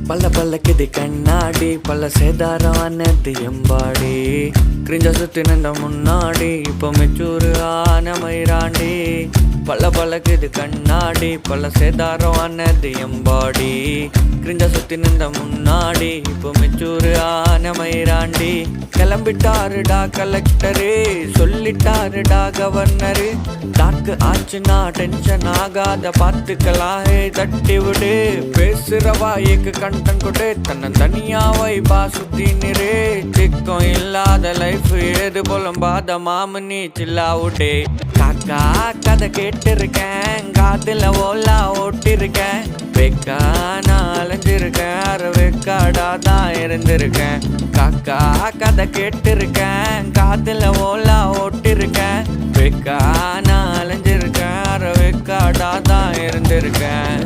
பல்ல பல்லக்குது கண்ணாடி பல்ல சேதாரம் அன்னது எம்பாடி கிரிஞ்ச சுத்தி நின்ற முன்னாடி இப்போ மெச்சூரு ஆன மயிராண்டி பல்ல பல்லக்குது கண்ணாடி பல்ல சேதாரம் அன்னது எம்பாடி கிரிஞ்ச சுத்தி நின்ற முன்னாடி இப்போ மெச்சூரு ஆன மயிராண்டி கிளம்பிட்டாருடா கலெக்டரு சொல்லிட்டாருடா கவர்னரு டாக்கு ஆச்சுன்னா டென்ஷன் ஆகாத பார்த்துக்கலாம் தட்டி விடு பேசுற வாய்க்கு கண்டன் கொடு தன்னை தனியா வைபா சுத்தி நிறு சிக்கம் இல்லாத லைஃப் ஏது புலம்பாத மாமனி சில்லாவுடே காக்கா கதை கேட்டிருக்கேன் காதுல ஓலா ஓட்டிருக்கேன் வெக்கா நான் அலைஞ்சிருக்கேன் வெக்காடா தான் இருந்திருக்கேன் காக்கா கதை கேட்டிருக்கேன் காதுல ஓலா ஓட்டிருக்கேன் வெக்கா நான் அலைஞ்சிருக்கேன் வெக்காடா தான் இருந்திருக்கேன்